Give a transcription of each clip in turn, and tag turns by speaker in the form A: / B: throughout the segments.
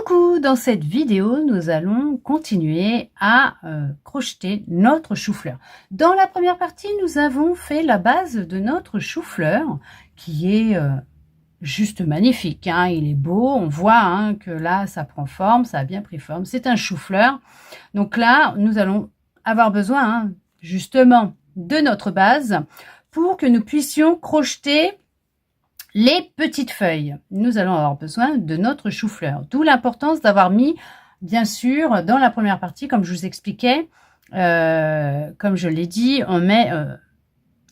A: Coucou, dans cette vidéo, nous allons continuer à crocheter notre chou-fleur. Dans la première partie, nous avons fait la base de notre chou-fleur qui est juste magnifique. Hein, il est beau, on voit hein, que là, ça prend forme, ça a bien pris forme. C'est un chou-fleur. Donc là, nous allons avoir besoin hein, justement de notre base pour que nous puissions crocheter les petites feuilles. Nous allons avoir besoin de notre chou-fleur. D'où l'importance d'avoir mis, bien sûr, dans la première partie, comme je vous expliquais, comme je l'ai dit, on met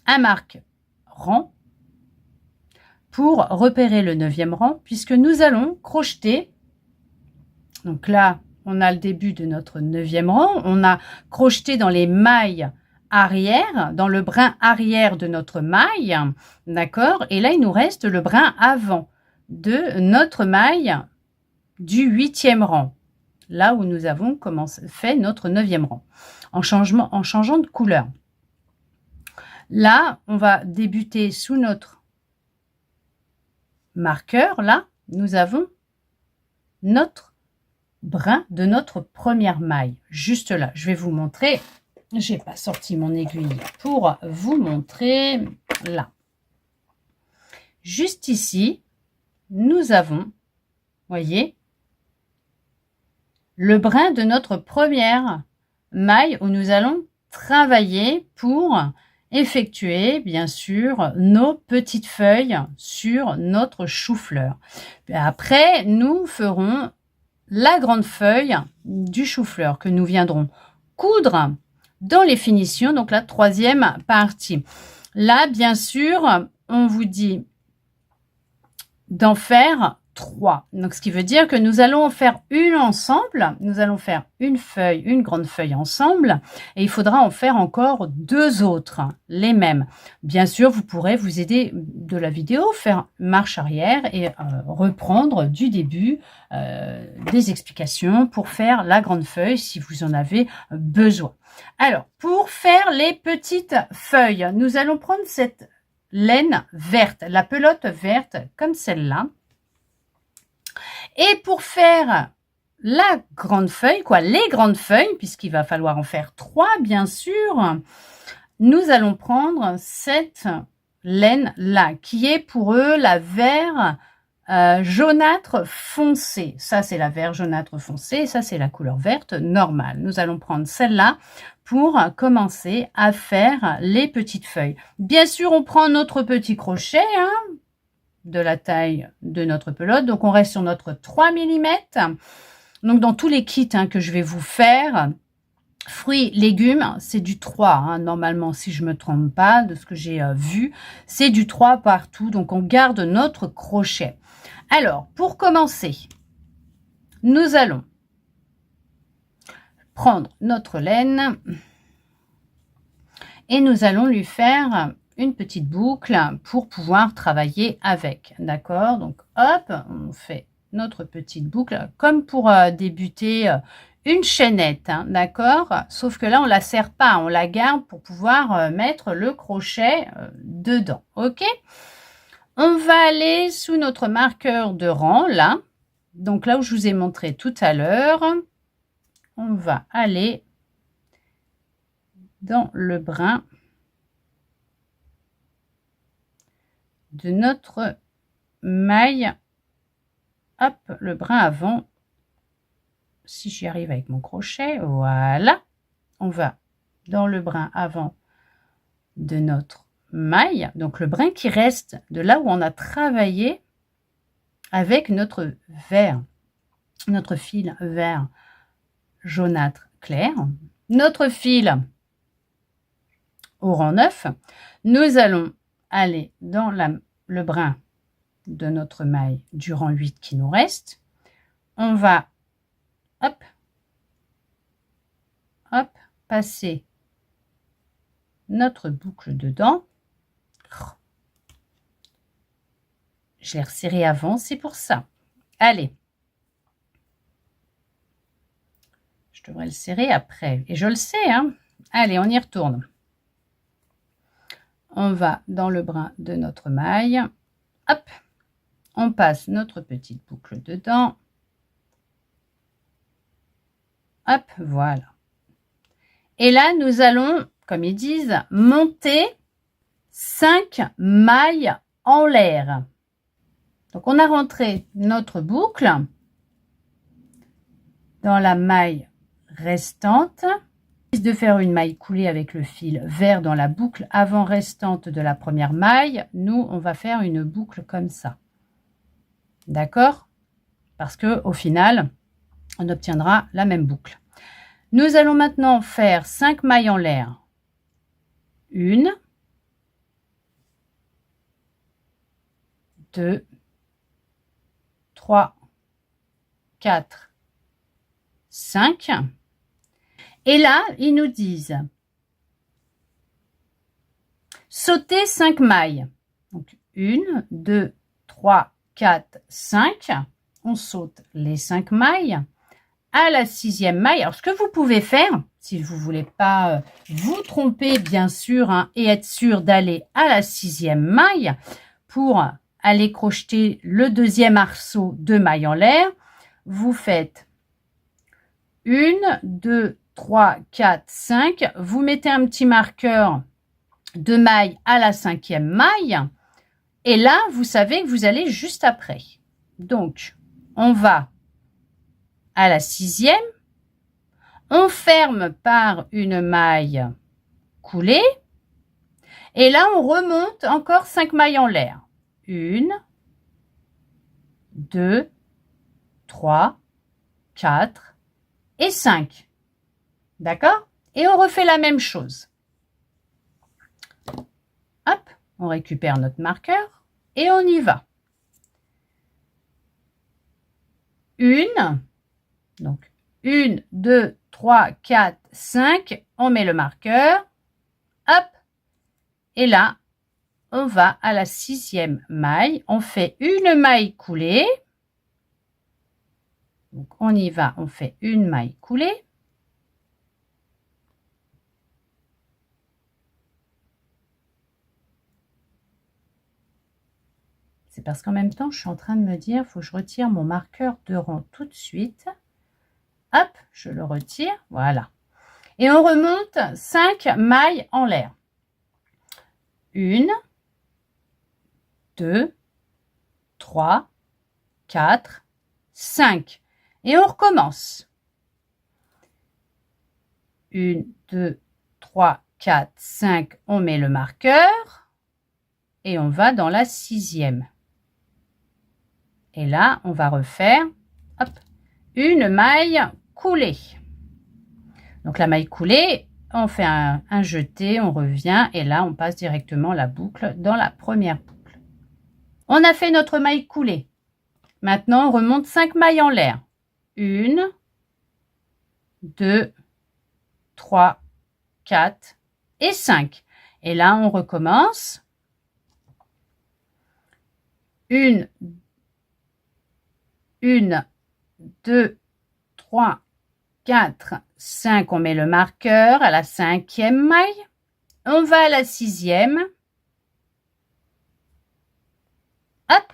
A: un marque-rang pour repérer le 9e rang, puisque nous allons crocheter. Donc là, on a le début de notre 9e rang. On a crocheté dans les mailles arrière, dans le brin arrière de notre maille, d'accord? Et là, il nous reste le brin avant de notre maille du 8e rang, là où nous avons fait notre 9e rang, en changeant de couleur. Là, on va débuter sous notre marqueur. Là, nous avons notre brin de notre première maille, juste là. Je vais vous montrer. J'ai pas sorti mon aiguille pour vous montrer là. Juste ici, nous avons, voyez, le brin de notre première maille où nous allons travailler pour effectuer, bien sûr, nos petites feuilles sur notre chou-fleur. Après, nous ferons la grande feuille du chou-fleur que nous viendrons coudre dans les finitions, donc la 3e partie. Là, bien sûr, on vous dit d'en faire 3. Donc, ce qui veut dire que nous allons en faire une ensemble. Nous allons faire une feuille, une grande feuille ensemble. Et il faudra en faire encore 2 autres, les mêmes. Bien sûr, vous pourrez vous aider de la vidéo, faire marche arrière et reprendre du début des explications pour faire la grande feuille si vous en avez besoin. Alors, pour faire les petites feuilles, nous allons prendre cette laine verte, la pelote verte comme celle-là. Et pour faire la grande feuille, les grandes feuilles, puisqu'il va falloir en faire 3, bien sûr, nous allons prendre cette laine-là, qui est pour eux la vert jaunâtre foncé. Ça, c'est la vert jaunâtre foncé, et ça, c'est la couleur verte normale. Nous allons prendre celle-là pour commencer à faire les petites feuilles. Bien sûr, on prend notre petit crochet, hein, de la taille de notre pelote. Donc, on reste sur notre 3 mm. Donc, dans tous les kits hein, que je vais vous faire, fruits, légumes, c'est du 3. Hein, normalement, si je ne me trompe pas, de ce que j'ai vu, c'est du 3 partout. Donc, on garde notre crochet. Alors, pour commencer, nous allons prendre notre laine et nous allons lui faire une petite boucle pour pouvoir travailler avec. D'accord? Donc, hop, on fait notre petite boucle comme pour débuter une chaînette. Hein, d'accord? Sauf que là, on la serre pas, on la garde pour pouvoir mettre le crochet dedans. OK? On va aller sous notre marqueur de rang, là. Donc, là où je vous ai montré tout à l'heure, on va aller dans le brin de notre maille, hop, le brin avant, si j'y arrive avec mon crochet, voilà, on va dans le brin avant de notre maille, donc le brin qui reste de là où on a travaillé avec notre vert, notre fil vert jaunâtre clair, notre fil au rang 9, nous allons aller dans le brin de notre maille du rang 8 qui nous reste. On va hop, hop, passer notre boucle dedans. Je l'ai resserré avant, c'est pour ça. Allez. Je devrais le serrer après. Et je le sais, hein. Allez, on y retourne. On va dans le brin de notre maille. Hop, on passe notre petite boucle dedans. Hop, voilà. Et là, nous allons, comme ils disent, monter 5 mailles en l'air. Donc, on a rentré notre boucle dans la maille restante. De faire une maille coulée avec le fil vert dans la boucle avant restante de la première maille, nous, on va faire une boucle comme ça. D'accord? Parce que au final, on obtiendra la même boucle. Nous allons maintenant faire 5 mailles en l'air. 1, 2, 3, 4, 5. Et là, ils nous disent sauter 5 mailles. Donc 1, 2, 3, 4, 5. On saute les 5 mailles. À la 6e maille, alors ce que vous pouvez faire, si vous ne voulez pas vous tromper bien sûr, hein, et être sûr d'aller à la 6e maille, pour aller crocheter le deuxième arceau de mailles en l'air, vous faites 1, 2, 3, 4, 5. Vous mettez un petit marqueur de maille à la 5e maille. Et là, vous savez que vous allez juste après. Donc, on va à la 6e. On ferme par une maille coulée. Et là, on remonte encore 5 mailles en l'air. 1, 2, 3, 4 et 5. D'accord? Et on refait la même chose. Hop, on récupère notre marqueur et on y va. 1, donc 1, 2, 3, 4, 5, on met le marqueur, hop, et là, on va à la 6e maille, on fait une maille coulée, donc on y va, on fait une maille coulée, c'est parce qu'en même temps, je suis en train de me dire, il faut que je retire mon marqueur de rang tout de suite. Hop, je le retire, voilà. Et on remonte 5 mailles en l'air. 1, 2, 3, 4, 5. Et on recommence. 1, 2, 3, 4, 5. On met le marqueur. Et on va dans la 6e. Et là, on va refaire hop, une maille coulée. Donc la maille coulée, on fait un jeté, on revient et là on passe directement la boucle dans la première boucle. On a fait notre maille coulée. Maintenant on remonte 5 mailles en l'air. 1, 2, 3, 4 et 5. Et là on recommence. 1, 2, 3, 4, 5, on met le marqueur à la 5e maille. On va à la 6e. Hop.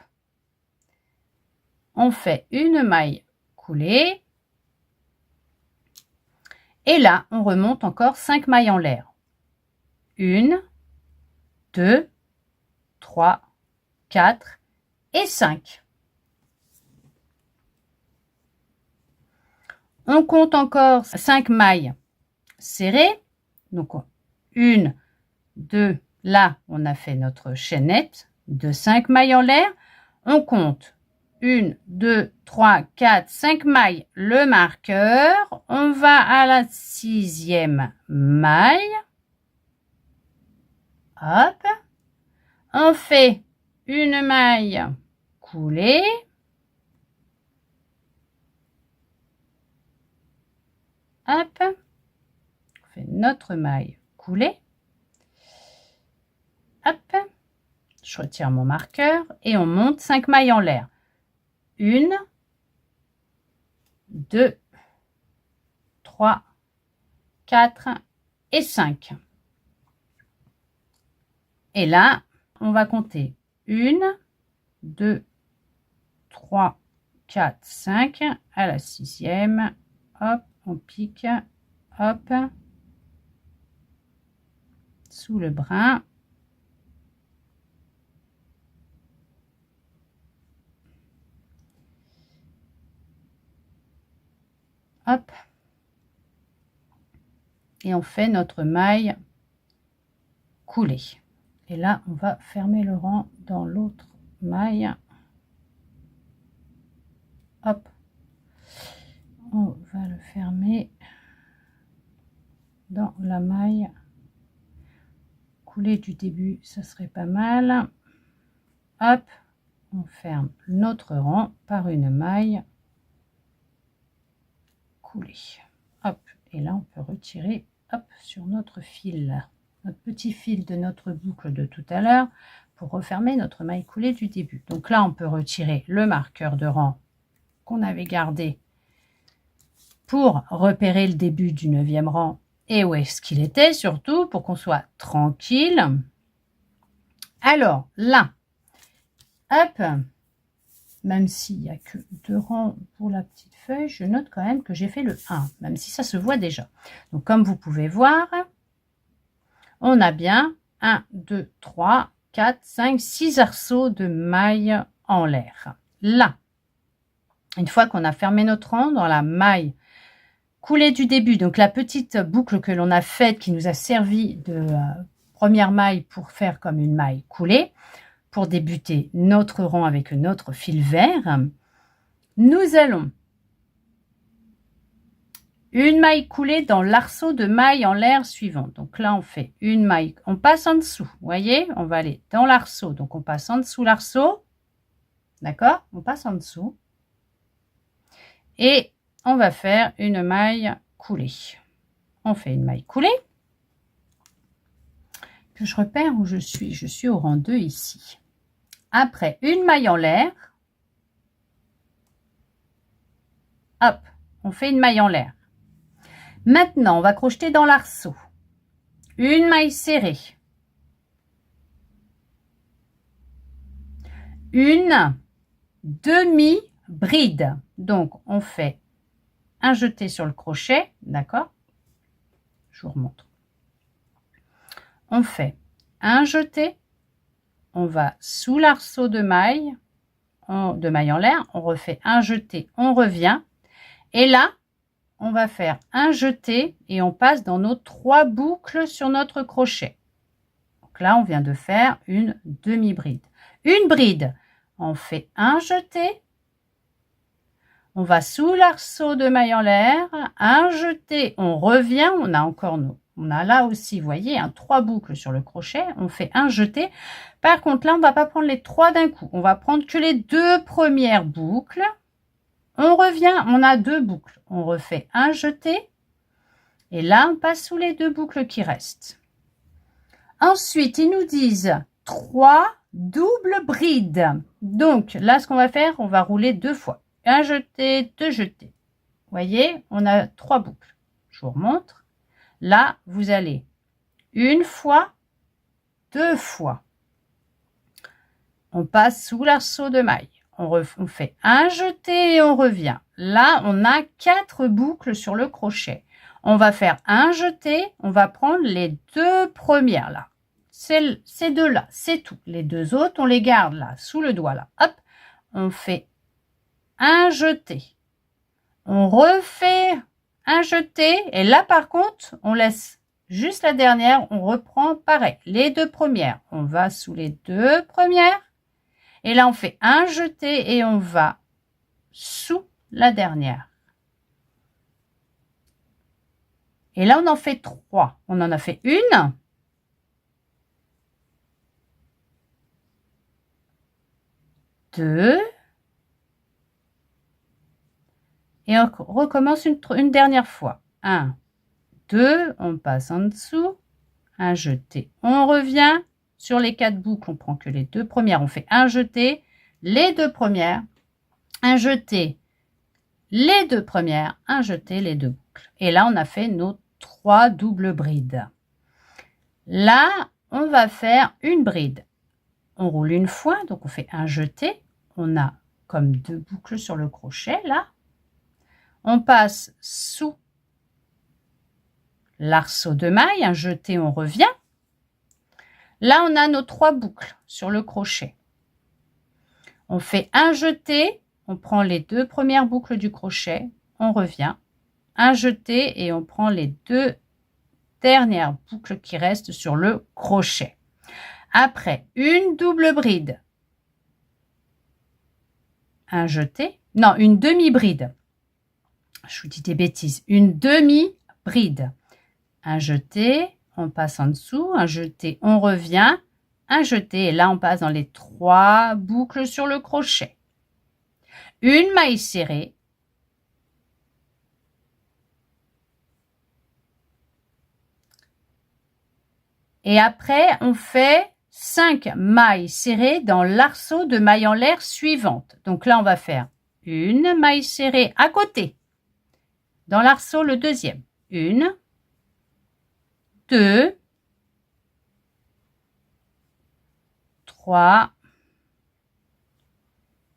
A: On fait une maille coulée. Et là, on remonte encore 5 mailles en l'air. 1, 2, 3, 4 et 5. On compte encore 5 mailles serrées. Donc, 1, 2, là, on a fait notre chaînette de 5 mailles en l'air. On compte 1, 2, 3, 4, 5 mailles, le marqueur. On va à la 6e maille. Hop. On fait une maille coulée. Hop, on fait notre maille coulée. Hop, je retire mon marqueur et on monte 5 mailles en l'air. 1, 2, 3, 4 et 5. Et là, on va compter 1, 2, 3, 4, 5 à la 6e. Hop, on pique, hop, sous le brin. Hop. Et on fait notre maille coulée. Et là, on va fermer le rang dans l'autre maille. Hop. On va le fermer dans la maille coulée du début, ça serait pas mal. Hop, on ferme notre rang par une maille coulée. Hop, et là on peut retirer, hop, sur notre fil, notre petit fil de notre boucle de tout à l'heure pour refermer notre maille coulée du début. Donc là on peut retirer le marqueur de rang qu'on avait gardé pour repérer le début du 9e rang et où est-ce qu'il était, surtout pour qu'on soit tranquille. Alors là, hop, même s'il n'y a que 2 rangs pour la petite feuille, je note quand même que j'ai fait le 1, même si ça se voit déjà. Donc comme vous pouvez voir, on a bien 1, 2, 3, 4, 5, 6 arceaux de mailles en l'air. Là, une fois qu'on a fermé notre rang dans la maille coulée du début, donc la petite boucle que l'on a faite qui nous a servi de première maille pour faire comme une maille coulée, pour débuter notre rang avec notre fil vert, nous allons une maille coulée dans l'arceau de maille en l'air suivant. Donc là, on fait une maille, on passe en dessous, vous voyez, on va aller dans l'arceau, donc on passe en dessous l'arceau, d'accord, on passe en dessous, et on va faire une maille coulée. On fait une maille coulée, que je repère où je suis au rang 2 ici. Après, une maille en l'air, hop, on fait une maille en l'air. Maintenant, on va crocheter dans l'arceau. Une maille serrée. Une demi-bride. Donc, on fait un jeté sur le crochet, d'accord? Je vous remontre. On fait un jeté. On va sous l'arceau de maille en l'air. On refait un jeté, on revient. Et là, on va faire un jeté et on passe dans nos 3 boucles sur notre crochet. Donc là, on vient de faire une demi-bride. Une bride, on fait un jeté, on va sous l'arceau de maille en l'air, un jeté, on revient, on a encore on a là aussi, vous voyez, 3 boucles sur le crochet, on fait un jeté. Par contre, là, on ne va pas prendre les 3 d'un coup, on va prendre que les 2 premières boucles. On revient, on a 2 boucles. On refait un jeté. Et là, on passe sous les 2 boucles qui restent. Ensuite, ils nous disent 3 doubles brides. Donc, là, ce qu'on va faire, on va rouler 2 fois. Un jeté, 2 jetés. Vous voyez, on a 3 boucles. Je vous remontre. Là, vous allez une fois, 2 fois. On passe sous l'arceau de maille. On fait un jeté et on revient. Là, on a 4 boucles sur le crochet. On va faire un jeté, on va prendre les 2 premières là. Ces 2 là, c'est tout. Les 2 autres, on les garde là, sous le doigt là. Hop, on fait un jeté. On refait un jeté et là par contre, on laisse juste la dernière, on reprend pareil. Les 2 premières, on va sous les 2 premières. Et là, on fait un jeté et on va sous la dernière. Et là, on en fait 3. On en a fait une. Deux. Et on recommence une dernière fois. 1, 2, on passe en dessous. Un jeté, on revient. Sur les 4 boucles, on prend que les 2 premières. On fait un jeté, les 2 premières, un jeté, les 2 premières, un jeté, les 2 boucles. Et là, on a fait nos 3 doubles brides. Là, on va faire une bride. On roule une fois, donc on fait un jeté. On a comme 2 boucles sur le crochet, là. On passe sous l'arceau de maille, un jeté, on revient. Là, on a nos 3 boucles sur le crochet. On fait un jeté, on prend les 2 premières boucles du crochet, on revient. Un jeté et on prend les 2 dernières boucles qui restent sur le crochet. Après, une double bride. Un jeté, non, une demi-bride. Je vous dis des bêtises. Une demi-bride. Un jeté, on passe en dessous. Un jeté, on revient. Un jeté, et là, on passe dans les 3 boucles sur le crochet. Une maille serrée. Et après, on fait 5 mailles serrées dans l'arceau de mailles en l'air suivante. Donc là, on va faire une maille serrée à côté. Dans l'arceau, le deuxième. 1, 2, 3,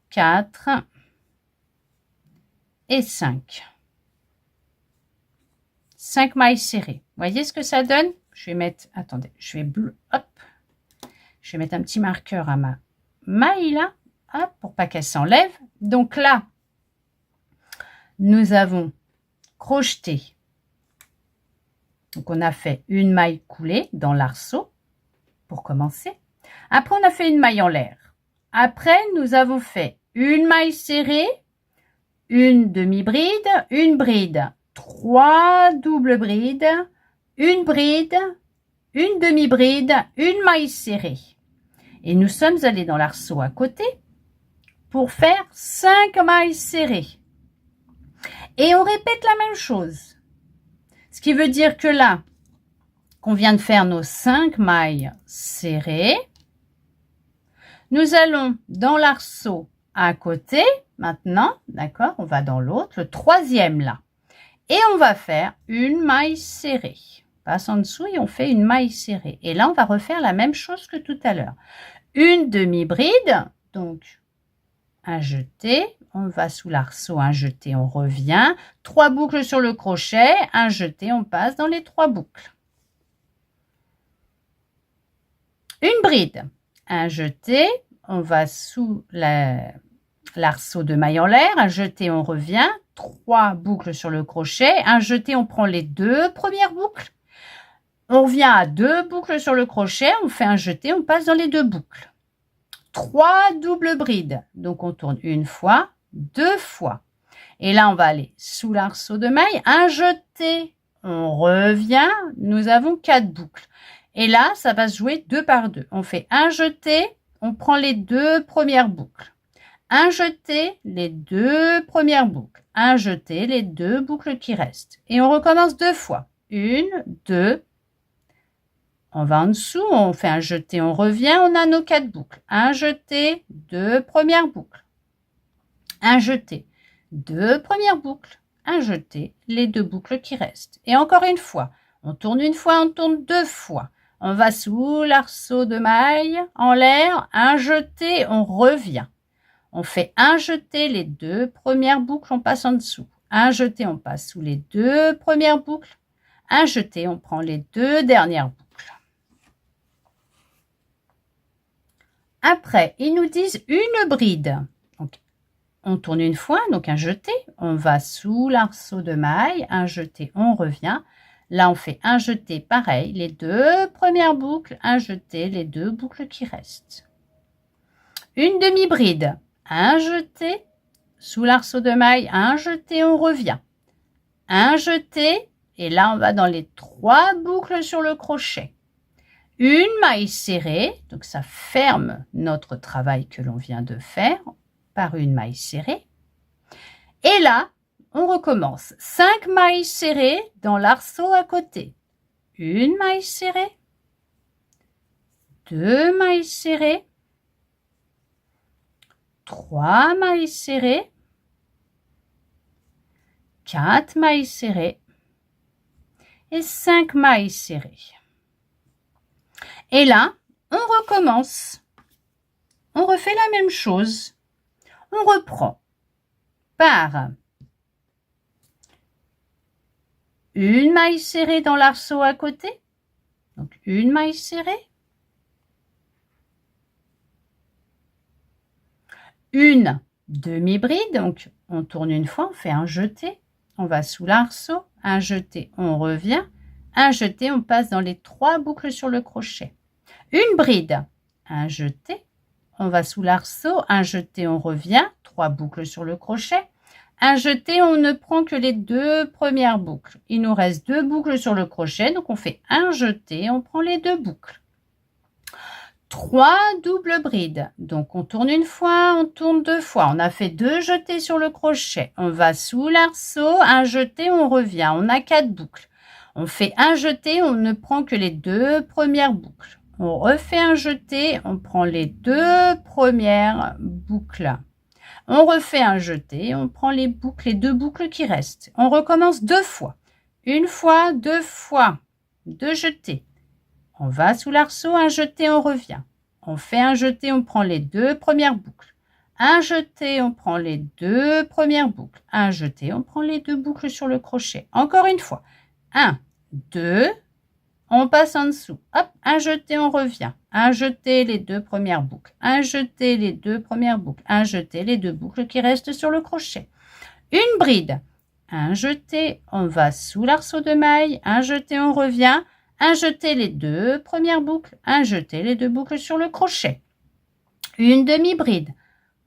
A: 4 et 5. 5 mailles serrées. Vous voyez ce que ça donne? Je vais mettre, attendez, je vais mettre un petit marqueur à ma maille là, hop, pour pas qu'elle s'enlève. Donc là, nous avons crocheté. Donc on a fait une maille coulée dans l'arceau pour commencer. Après, on a fait une maille en l'air. Après, nous avons fait une maille serrée, une demi-bride, une bride, 3 doubles brides, une bride, une demi-bride, une maille serrée. Et nous sommes allés dans l'arceau à côté pour faire 5 mailles serrées. Et on répète la même chose. Ce qui veut dire que là, qu'on vient de faire nos 5 mailles serrées, nous allons dans l'arceau à côté, maintenant, d'accord, on va dans l'autre, le troisième là. Et on va faire une maille serrée. On passe en dessous et on fait une maille serrée. Et là, on va refaire la même chose que tout à l'heure. Une demi-bride, donc un jeté, on va sous l'arceau, un jeté, on revient. 3 boucles sur le crochet, un jeté, on passe dans les 3 boucles. Une bride, un jeté, on va sous l'arceau de maille en l'air, un jeté, on revient. 3 boucles sur le crochet, un jeté, on prend les 2 premières boucles. On revient à 2 boucles sur le crochet, on fait un jeté, on passe dans les 2 boucles. 3 doubles brides. Donc, on tourne une fois, 2 fois. Et là, on va aller sous l'arceau de maille, un jeté. On revient, nous avons 4 boucles. Et là, ça va se jouer 2 par 2. On fait un jeté, on prend les 2 premières boucles. Un jeté, les 2 premières boucles. Un jeté, les 2 boucles qui restent. Et on recommence 2 fois. 1, 2. On va en dessous, on fait un jeté, on revient, on a nos 4 boucles. Un jeté, 2 premières boucles. Un jeté, 2 premières boucles. Un jeté, les 2 boucles qui restent. Et encore une fois, on tourne une fois, on tourne 2 fois. On va sous l'arceau de maille en l'air, un jeté, on revient. On fait un jeté, les 2 premières boucles, on passe en dessous. Un jeté, on passe sous les 2 premières boucles. Un jeté, on prend les 2 dernières boucles. Après, ils nous disent une bride. Donc, on tourne une fois, donc un jeté. On va sous l'arceau de maille, un jeté, on revient. Là, on fait un jeté, pareil, les 2 premières boucles, un jeté, les 2 boucles qui restent. Une demi-bride, un jeté, sous l'arceau de maille, un jeté, on revient. Un jeté, et là, on va dans les 3 boucles sur le crochet. Une maille serrée, donc ça ferme notre travail que l'on vient de faire par une maille serrée. Et là, on recommence. 5 mailles serrées dans l'arceau à côté. Une maille serrée, 2 mailles serrées, 3 mailles serrées, 4 mailles serrées et 5 mailles serrées. Et là, on recommence. On refait la même chose. On reprend par une maille serrée dans l'arceau à côté. Donc, une maille serrée. Une demi-bride. Donc, on tourne une fois, on fait un jeté. On va sous l'arceau, un jeté, on revient. Un jeté, on passe dans les 3 boucles sur le crochet. Une bride, un jeté, on va sous l'arceau, un jeté, on revient, 3 boucles sur le crochet. Un jeté, on ne prend que les 2 premières boucles. Il nous reste 2 boucles sur le crochet, donc on fait un jeté, on prend les 2 boucles. 3 doubles brides. Donc on tourne une fois, on tourne 2 fois. On a fait 2 jetés sur le crochet. On va sous l'arceau, un jeté, on revient. On a 4 boucles. On fait un jeté, on ne prend que les 2 premières boucles. On refait un jeté, on prend les 2 premières boucles. On refait un jeté, on prend les 2 boucles qui restent. On recommence 2 fois. Une fois, 2 fois. 2 jetés. On va sous l'arceau, un jeté, on revient. On fait un jeté, on prend les 2 premières boucles. Un jeté, on prend les 2 premières boucles. Un jeté, on prend les 2 boucles sur le crochet. Encore une fois. 1, 2, on passe en dessous. Hop, un jeté, on revient. Un jeté, les 2 premières boucles. Un jeté, les 2 premières boucles. Un jeté, les 2 boucles qui restent sur le crochet. Une bride. Un jeté, on va sous l'arceau de maille. Un jeté, on revient. Un jeté, les 2 premières boucles. Un jeté, les 2 boucles sur le crochet. Une demi-bride.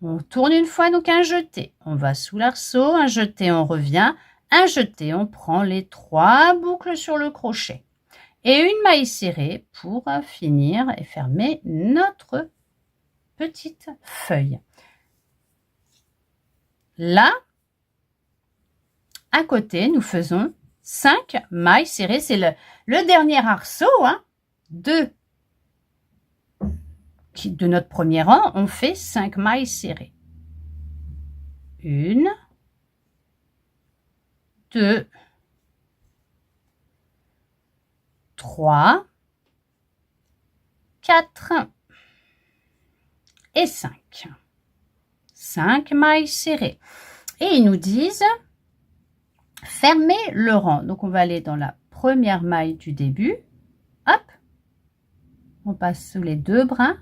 A: On tourne une fois, donc un jeté. On va sous l'arceau. Un jeté, on revient. Un jeté, on prend les 3 boucles sur le crochet. Et une maille serrée pour finir et fermer notre petite feuille. Là, à côté, nous faisons 5 mailles serrées. C'est le dernier arceau de notre premier rang. On fait 5 mailles serrées. 1, 2, 3, 4 et 5. 5 mailles serrées. Et ils nous disent fermer le rang. Donc on va aller dans la première maille du début. Hop. On passe sous les 2 brins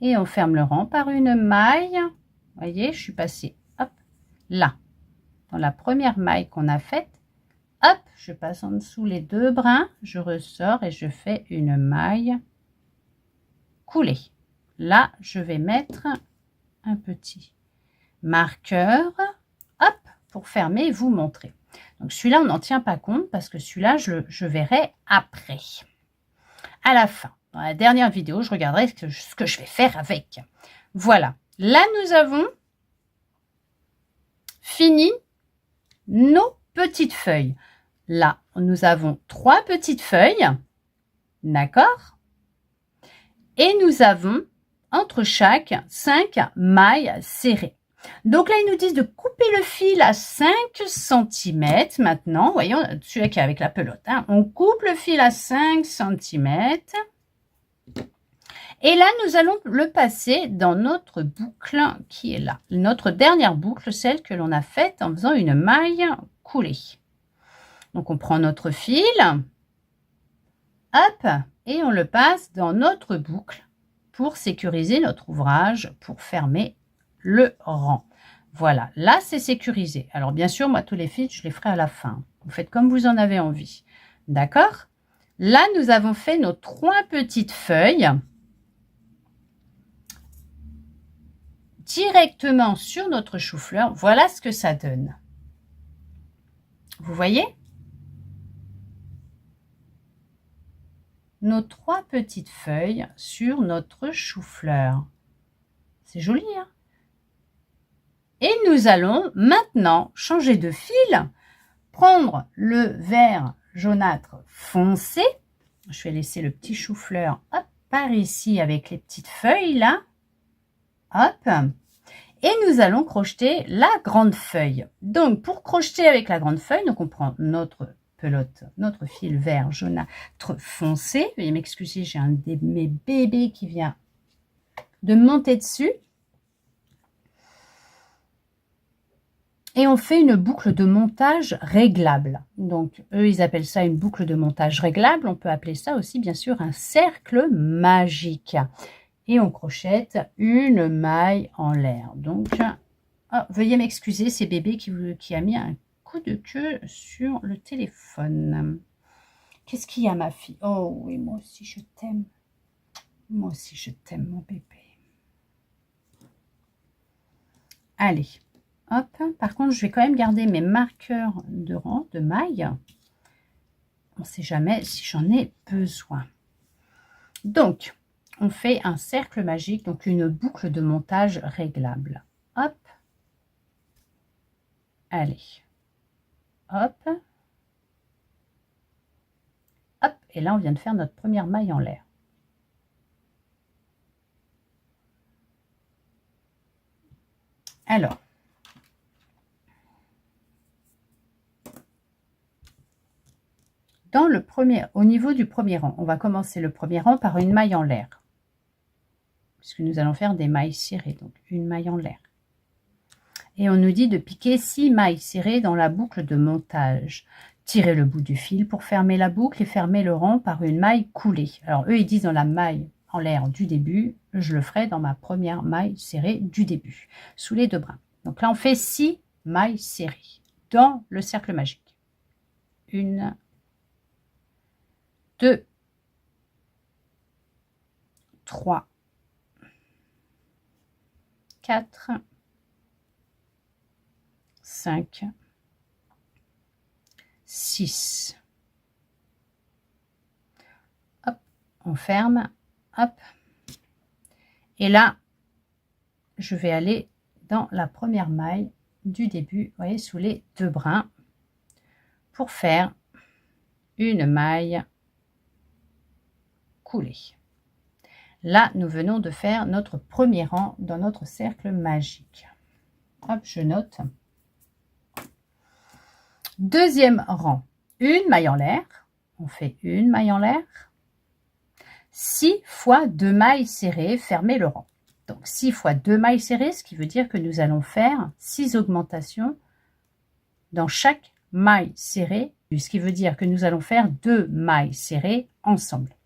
A: et on ferme le rang par une maille. Vous voyez, je suis passée hop, là, dans la première maille qu'on a faite. Hop, je passe en dessous les 2 brins, je ressors et je fais une maille coulée. Là, je vais mettre un petit marqueur, hop, pour fermer et vous montrer. Donc celui-là, on n'en tient pas compte parce que celui-là, je verrai après. À la fin, dans la dernière vidéo, je regarderai ce que je vais faire avec. Voilà, là, nous avons fini nos petites feuilles. Là, nous avons 3 petites feuilles, d'accord? Et nous avons entre chaque 5 mailles serrées. Donc là, ils nous disent de couper le fil à 5 cm. Maintenant, voyons, celui-là qui est avec la pelote, on coupe le fil à 5 cm. Et là, nous allons le passer dans notre boucle qui est là. Notre dernière boucle, celle que l'on a faite en faisant une maille coulée. Donc, on prend notre fil, hop, et on le passe dans notre boucle pour sécuriser notre ouvrage, pour fermer le rang. Voilà, là, c'est sécurisé. Alors, bien sûr, moi, tous les fils, je les ferai à la fin. Vous faites comme vous en avez envie. D'accord? Là, nous avons fait nos 3 petites feuilles directement sur notre chou-fleur. Voilà ce que ça donne. Vous voyez? Nos 3 petites feuilles sur notre chou-fleur. C'est joli, hein? Et nous allons maintenant changer de fil, prendre le vert jaunâtre foncé. Je vais laisser le petit chou-fleur par ici avec les petites feuilles là. Hop. Et nous allons crocheter la grande feuille. Donc pour crocheter avec la grande feuille, donc on prend notre pelote, notre fil vert jaunâtre foncé. Veuillez m'excuser, j'ai un de mes bébés qui vient de monter dessus. Et on fait une boucle de montage réglable. Donc, eux, ils appellent ça une boucle de montage réglable. On peut appeler ça aussi, bien sûr, un cercle magique. Et on crochette une maille en l'air. Donc, oh, veuillez m'excuser, c'est bébé qui a mis un coup de queue sur le téléphone. Qu'est-ce qu'il y a, ma fille? Oh oui, moi aussi, je t'aime. Moi aussi, je t'aime, mon bébé. Allez. Hop. Par contre, je vais quand même garder mes marqueurs de rang, de mailles. On ne sait jamais si j'en ai besoin. Donc, on fait un cercle magique, donc une boucle de montage réglable. Hop. Allez. Hop. Hop. Et là, on vient de faire notre première maille en l'air. Alors, au niveau du premier rang, on va commencer le premier rang par une maille en l'air. Puisque nous allons faire des mailles serrées, donc une maille en l'air. Et on nous dit de piquer 6 mailles serrées dans la boucle de montage. Tirez le bout du fil pour fermer la boucle et fermer le rang par une maille coulée. Alors eux, ils disent dans la maille en l'air du début, je le ferai dans ma première maille serrée du début, sous les 2 brins. Donc là, on fait 6 mailles serrées dans le cercle magique. 1, 2, 3, 4, 5, 6. Hop, on ferme, hop. Et là, je vais aller dans la première maille du début, vous voyez, sous les 2 brins, pour faire une maille coulée. Là, nous venons de faire notre premier rang dans notre cercle magique. Hop, je note. Deuxième rang, une maille en l'air. On fait une maille en l'air. 6 fois 2 mailles serrées, fermez le rang. Donc 6 fois 2 mailles serrées, ce qui veut dire que nous allons faire 6 augmentations dans chaque maille serrée, ce qui veut dire que nous allons faire 2 mailles serrées ensemble.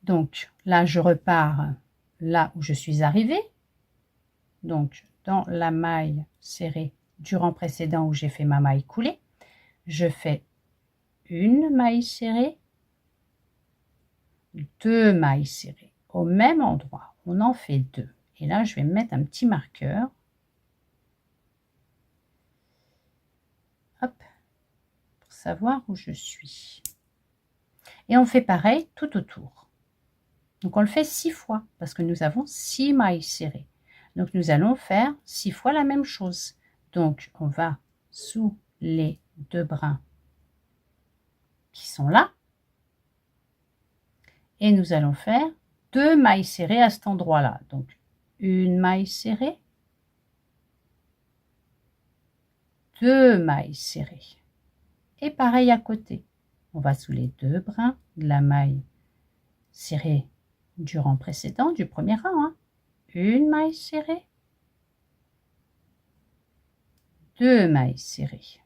A: Donc là, je repars là où je suis arrivée. Donc dans la maille serrée du rang précédent où j'ai fait ma maille coulée, je fais une maille serrée, 2 mailles serrées au même endroit. On en fait 2. Et là, je vais mettre un petit marqueur. Hop, pour savoir où je suis. Et on fait pareil tout autour. Donc on le fait 6 fois parce que nous avons 6 mailles serrées. Donc nous allons faire 6 fois la même chose. Donc on va sous les 2 brins qui sont là. Et nous allons faire 2 mailles serrées à cet endroit-là. Donc une maille serrée, 2 mailles serrées. Et pareil à côté. On va sous les 2 brins de la maille serrée du rang précédent, du premier rang. Hein. Une maille serrée, 2 mailles serrées.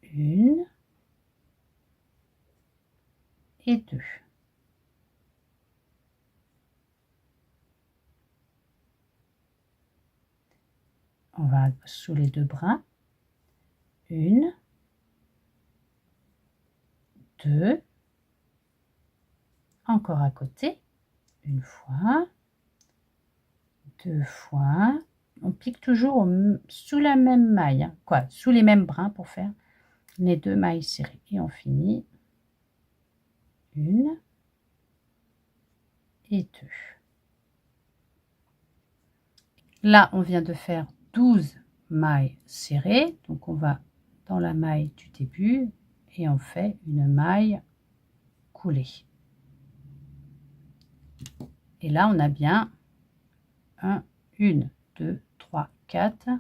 A: Une et 2. On va sous les 2 brins. 1, 2, encore à côté, une fois, 2 fois. On pique toujours sous la même maille, hein, quoi, sous les mêmes brins pour faire les 2 mailles serrées. Et on finit 1 et 2. Là, on vient de faire 12 mailles serrées. Donc, on va dans la maille du début et on fait une maille coulée. Et là, on a bien 1, 2, 3, 4,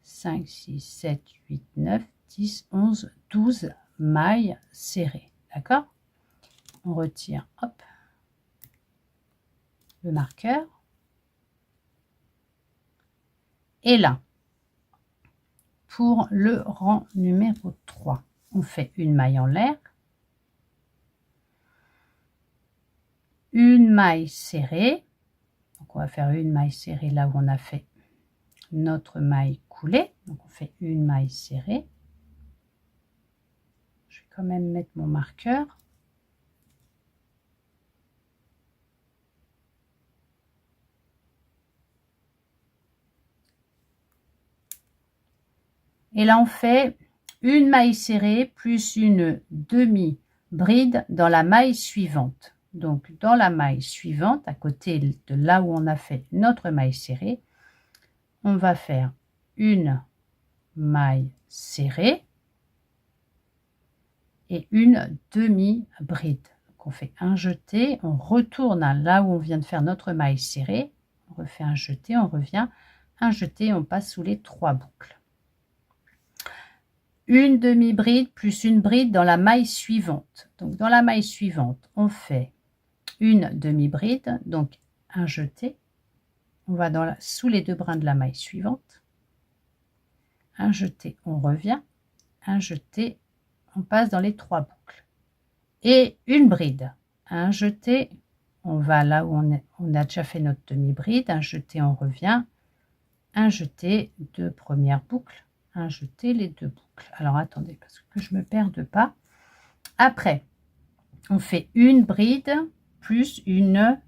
A: 5, 6, 7, 8, 9, 10, 11, 12 mailles serrées D'accord? On retire, hop, le marqueur. Et là, pour le rang numéro 3, on fait une maille en l'air, une maille serrée. Donc on va faire une maille serrée là où on a fait notre maille coulée. Donc on fait une maille serrée. Je vais quand même mettre mon marqueur. Et là, on fait une maille serrée plus une demi-bride dans la maille suivante. Donc, dans la maille suivante, à côté de là où on a fait notre maille serrée, on va faire une maille serrée et une demi-bride. Donc, on fait un jeté, on retourne à là où on vient de faire notre maille serrée, on refait un jeté, on revient, un jeté, on passe sous les 3 boucles. Une demi-bride plus une bride dans la maille suivante. Donc dans la maille suivante, on fait une demi-bride, donc un jeté. On va sous les 2 brins de la maille suivante. Un jeté, on revient. Un jeté, on passe dans les 3 boucles. Et une bride. Un jeté, on va là où on a déjà fait notre demi-bride. Un jeté, on revient. Un jeté, 2 premières boucles. Un jeté, les 2 boucles. Alors attendez, parce que je me perde pas. Après, on fait une bride plus une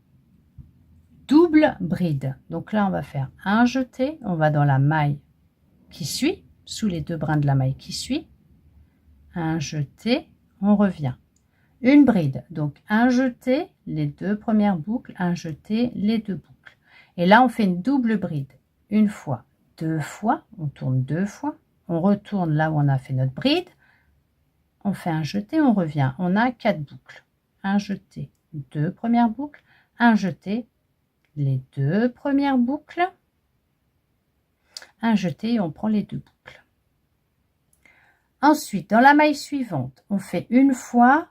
A: double bride. Donc là, on va faire un jeté, on va dans la maille qui suit, sous les 2 brins de la maille qui suit. Un jeté, on revient. Une bride, donc un jeté, les 2 premières boucles, un jeté, les 2 boucles. Et là, on fait une double bride. Une fois, 2 fois, on tourne 2 fois. On retourne là où on a fait notre bride, on fait un jeté, on revient, on a 4 boucles, un jeté, 2 premières boucles, un jeté, les 2 premières boucles, un jeté et on prend les 2 boucles. Ensuite, dans la maille suivante, on fait une fois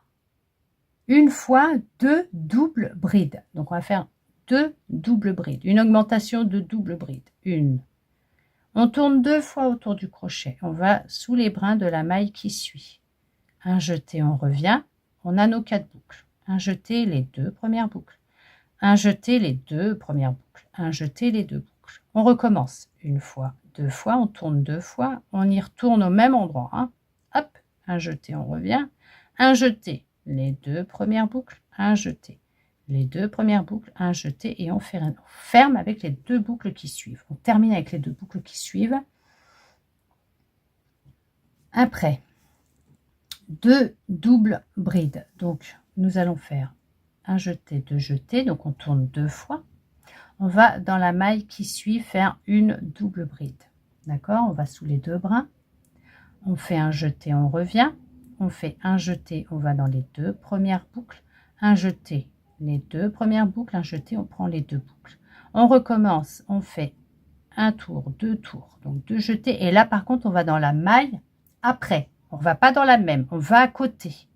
A: 2 doubles brides. Donc on va faire 2 doubles brides, une augmentation de double bride, une. On tourne 2 fois autour du crochet. On va sous les brins de la maille qui suit. Un jeté, on revient. On a nos 4 boucles. Un jeté, les 2 premières boucles. Un jeté, les 2 premières boucles. Un jeté, les 2 boucles. On recommence. Une fois, 2 fois. On tourne 2 fois. On y retourne au même endroit. Hein. Hop, un jeté, on revient. Un jeté, les 2 premières boucles. Un jeté. Les 2 premières boucles, un jeté et on ferme avec les 2 boucles qui suivent. On termine avec les 2 boucles qui suivent. Après, 2 doubles brides. Donc, nous allons faire un jeté, 2 jetés. Donc, on tourne 2 fois. On va dans la maille qui suit faire une double bride. D'accord? On va sous les 2 brins. On fait un jeté, on revient. On fait un jeté, on va dans les 2 premières boucles. Un jeté, les 2 premières boucles, un jeté, on prend les 2 boucles. On recommence, on fait un tour, 2 tours, donc 2 jetés. Et là, par contre, on va dans la maille après. On ne va pas dans la même, on va à côté.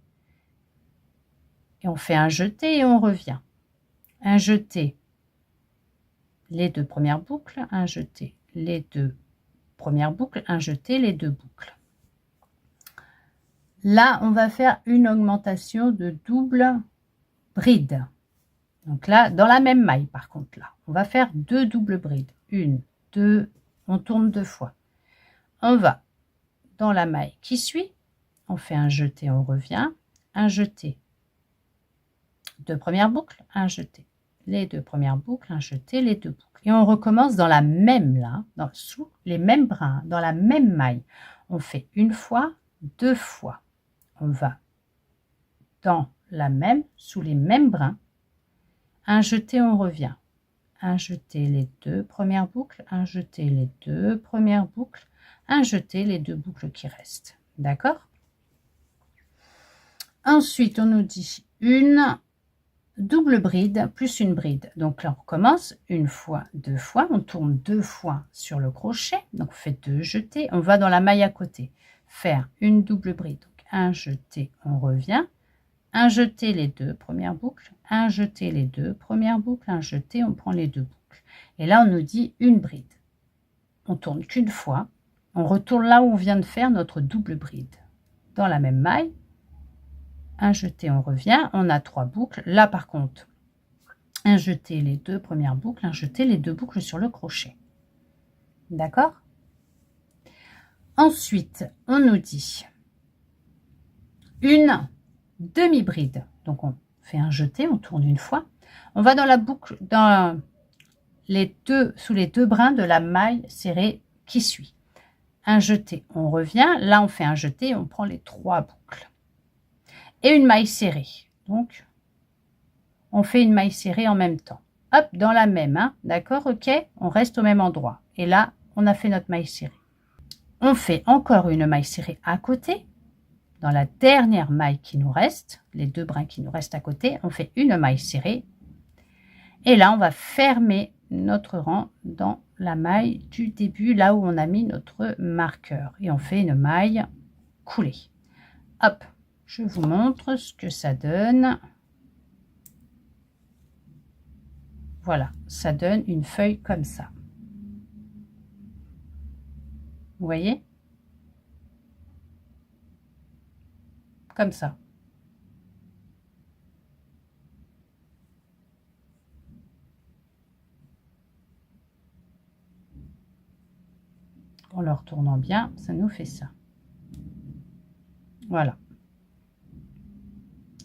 A: Et on fait un jeté et on revient. Un jeté, les 2 premières boucles, un jeté, les 2 premières boucles, un jeté, les 2 boucles. Là, on va faire une augmentation de double bride. Donc là, dans la même maille, par contre, là, on va faire 2 doubles brides. 1, 2, on tourne 2 fois. On va dans la maille qui suit, on fait un jeté, on revient, un jeté, 2 premières boucles, un jeté, les 2 premières boucles, un jeté, les 2 boucles. Et on recommence dans la même, là, sous les mêmes brins, dans la même maille. On fait une fois, 2 fois. On va dans la même, sous les mêmes brins, un jeté, on revient, un jeté, les 2 premières boucles, un jeté, les 2 premières boucles, un jeté, les 2 boucles qui restent. D'accord? Ensuite, on nous dit une double bride plus une bride. Donc là, on recommence une fois, 2 fois, on tourne 2 fois sur le crochet, donc on fait 2 jetés, on va dans la maille à côté, faire une double bride. Donc un jeté, on revient, un jeté les deux premières boucles, un jeté les deux premières boucles, un jeté, on prend les deux boucles. Et là, on nous dit une bride. On tourne qu'une fois, on retourne là où on vient de faire notre double bride. Dans la même maille, un jeté, on revient, on a 3 boucles. Là, par contre, un jeté les deux premières boucles, un jeté les deux boucles sur le crochet. D'accord? Ensuite, on nous dit une demi-bride. Donc, on fait un jeté, on tourne une fois. On va dans la boucle, sous les deux brins de la maille serrée qui suit. Un jeté, on revient. Là, on fait un jeté, on prend les 3 boucles. Et une maille serrée. Donc, on fait une maille serrée en même temps. Hop, dans la même, hein, d'accord, ok? On reste au même endroit. Et là, on a fait notre maille serrée. On fait encore une maille serrée à côté. Dans la dernière maille qui nous reste, les deux brins qui nous restent à côté, on fait une maille serrée. Et là, on va fermer notre rang dans la maille du début, là où on a mis notre marqueur. Et on fait une maille coulée. Hop, je vous montre ce que ça donne. Voilà, ça donne une feuille comme ça. Vous voyez? Comme ça. En le retournant bien, ça nous fait ça. Voilà.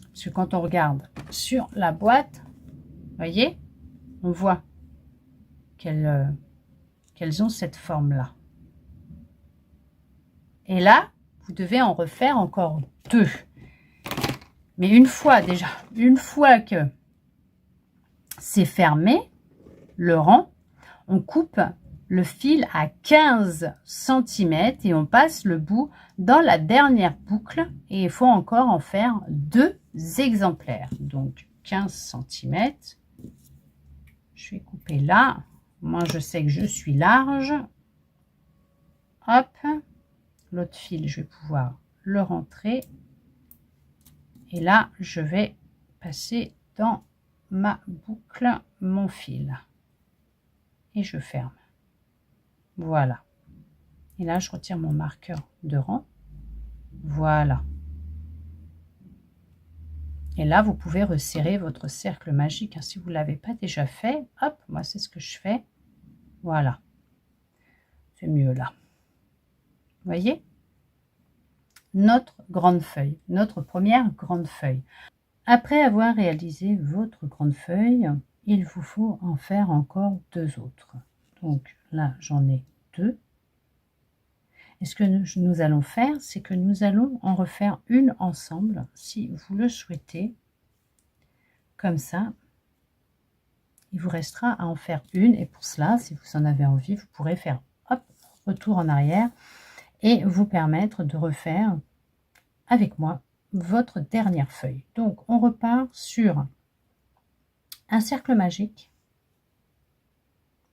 A: Parce que quand on regarde sur la boîte, vous voyez, on voit qu'elles ont cette forme-là. Et là, vous devez en refaire encore 2. Mais une fois que c'est fermé, le rang, on coupe le fil à 15 cm et on passe le bout dans la dernière boucle. Et il faut encore en faire 2 exemplaires. Donc 15 cm. Je vais couper là. Moi, je sais que je suis large. Hop. L'autre fil, je vais pouvoir le rentrer. Et là, je vais passer dans ma boucle mon fil. Et je ferme. Voilà. Et là, je retire mon marqueur de rang. Voilà. Et là, vous pouvez resserrer votre cercle magique. Si vous ne l'avez pas déjà fait, hop, moi, c'est ce que je fais. Voilà. C'est mieux là. Vous voyez? Notre grande feuille, notre première grande feuille. Après avoir réalisé votre grande feuille, il vous faut en faire encore 2 autres. Donc là, j'en ai 2. Et ce que nous allons faire, c'est que nous allons en refaire une ensemble, si vous le souhaitez. Comme ça, il vous restera à en faire une. Et pour cela, si vous en avez envie, vous pourrez faire hop, retour en arrière et vous permettre de refaire avec moi votre dernière feuille. Donc, on repart sur un cercle magique.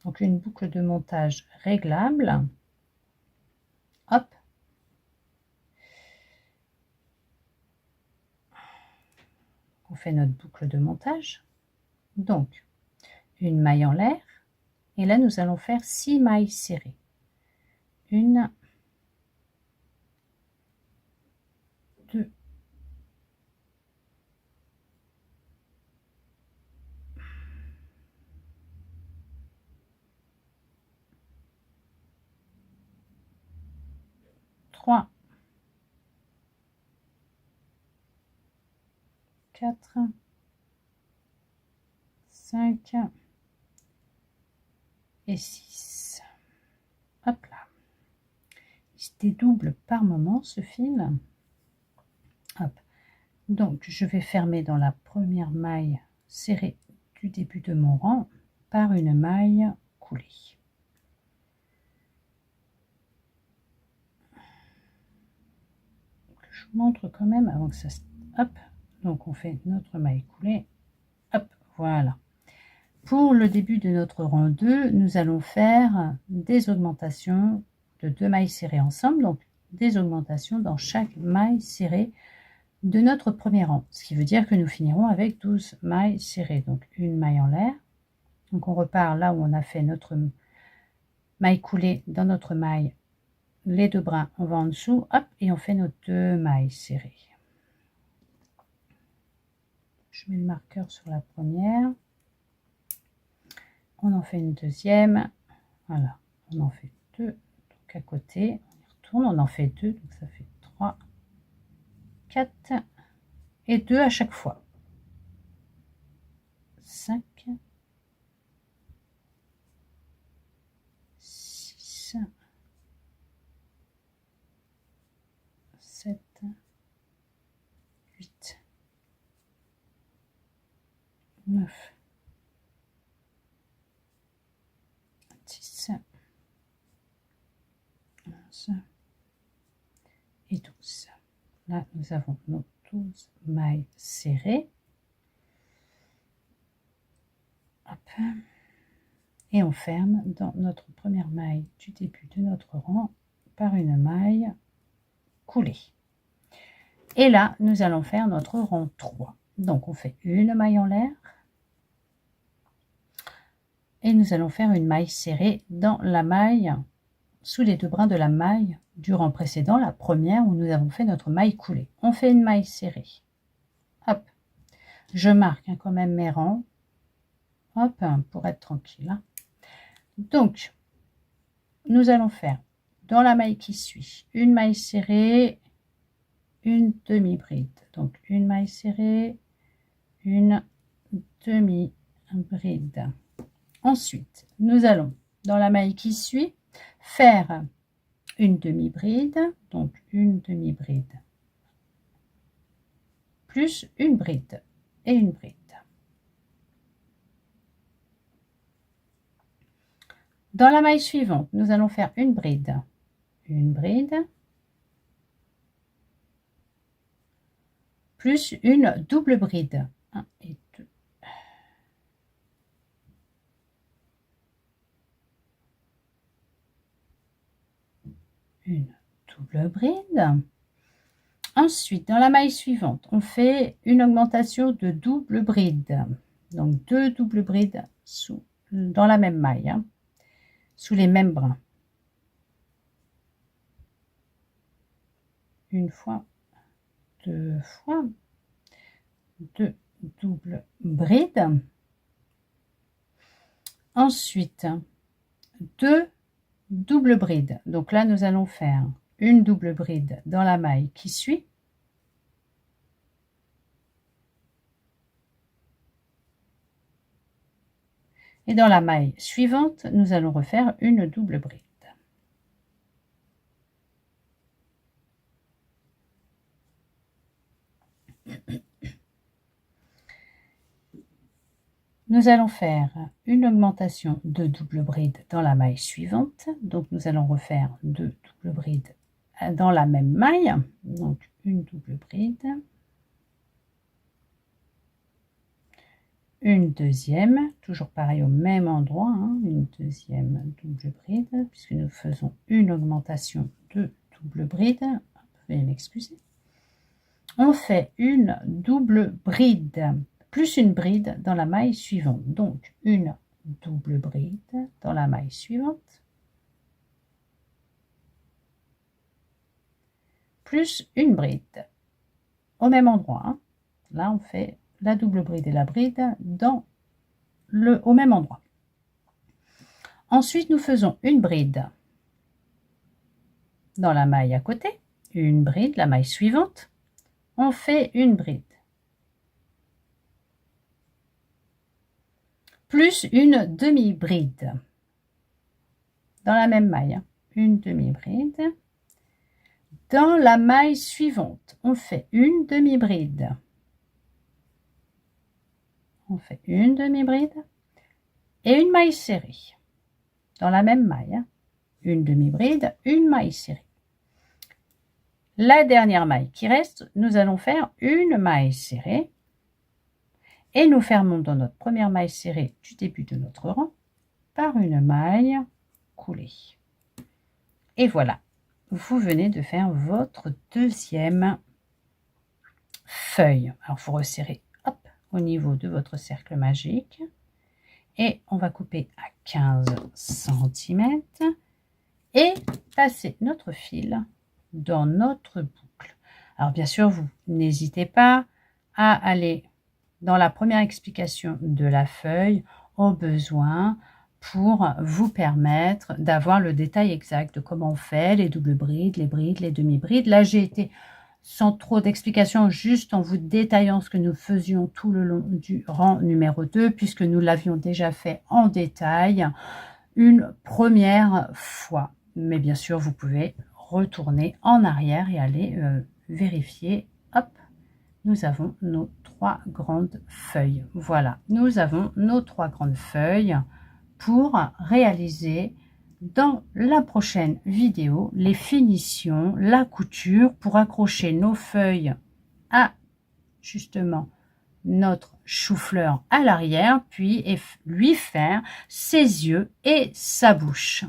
A: Donc, une boucle de montage réglable. Hop. On fait notre boucle de montage. Donc, une maille en l'air. Et là, nous allons faire 6 mailles serrées. 1, 2, 3, 4, 5 et 6. Hop là. Il se dédouble par moment ce fil. Hop. Donc, je vais fermer dans la première maille serrée du début de mon rang par une maille coulée. Je vous montre quand même avant que ça se... Hop. Donc, on fait notre maille coulée. Hop, voilà. Pour le début de notre rang 2, nous allons faire des augmentations de 2 mailles serrées ensemble. Donc, des augmentations dans chaque maille serrée de notre premier rang, ce qui veut dire que nous finirons avec 12 mailles serrées. Donc une maille en l'air. Donc on repart là où on a fait notre maille coulée dans notre maille. Les deux brins, on va en dessous, hop, et on fait nos 2 mailles serrées. Je mets le marqueur sur la première. On en fait une deuxième. Voilà, on en fait 2. Donc à côté, on y retourne, on en fait 2, donc ça fait 3, 4 et 2 à chaque fois. 5, 6, 7, 8, 9, 10, 11 et 12. Là, nous avons nos 12 mailles serrées. Hop. Et on ferme dans notre première maille du début de notre rang par une maille coulée. Et là, nous allons faire notre rang 3. Donc, on fait une maille en l'air. Et nous allons faire une maille serrée dans la maille, sous les 2 brins de la maille du rang précédent, la première où nous avons fait notre maille coulée. On fait une maille serrée. Hop. Je marque quand même mes rangs. Hop, pour être tranquille. Hein. Donc, nous allons faire dans la maille qui suit une maille serrée, une demi-bride. Donc, une maille serrée, une demi-bride. Ensuite, nous allons dans la maille qui suit faire une demi-bride, donc une demi-bride, plus une bride et une bride. Dans la maille suivante, nous allons faire une bride, plus une double bride, 1 et 2. Une double bride. Ensuite, dans la maille suivante, on fait une augmentation de double bride. Donc 2 doubles brides dans la même maille, hein, sous les mêmes brins. Une fois, 2 fois, 2 doubles brides. Ensuite, 2 doubles brides. Donc là, nous allons faire une double bride dans la maille qui suit. Et dans la maille suivante, nous allons refaire une double bride. Nous allons faire une augmentation de double bride dans la maille suivante. Donc nous allons refaire 2 doubles brides dans la même maille. Donc une double bride. Une deuxième, toujours pareil au même endroit, hein, une deuxième double bride, puisque nous faisons une augmentation de double bride. Veuillez m'excuser. On fait une double bride, plus une bride dans la maille suivante. Donc, une double bride dans la maille suivante, plus une bride, au même endroit. Hein. Là, on fait la double bride et la bride au même endroit. Ensuite, nous faisons une bride dans la maille à côté, une bride, la maille suivante, on fait une bride, plus une demi-bride dans la même maille, une demi-bride. Dans la maille suivante, on fait une demi-bride. On fait une demi-bride et une maille serrée dans la même maille, une demi-bride, une maille serrée. La dernière maille qui reste, nous allons faire une maille serrée et nous fermons dans notre première maille serrée du début de notre rang par une maille coulée. Et voilà, vous venez de faire votre deuxième feuille. Alors, vous resserrez hop, au niveau de votre cercle magique. Et on va couper à 15 cm et passer notre fil dans notre boucle. Alors, bien sûr, vous n'hésitez pas à aller dans la première explication de la feuille au besoin pour vous permettre d'avoir le détail exact de comment on fait les doubles brides, les demi-brides. Là, j'ai été sans trop d'explications, juste en vous détaillant ce que nous faisions tout le long du rang numéro 2, puisque nous l'avions déjà fait en détail une première fois. Mais bien sûr, vous pouvez retourner en arrière et aller vérifier. Hop, nous avons nos 3 grandes feuilles. Voilà, nous avons nos 3 grandes feuilles pour réaliser dans la prochaine vidéo les finitions, la couture pour accrocher nos feuilles à justement notre chou-fleur à l'arrière, puis lui faire ses yeux et sa bouche.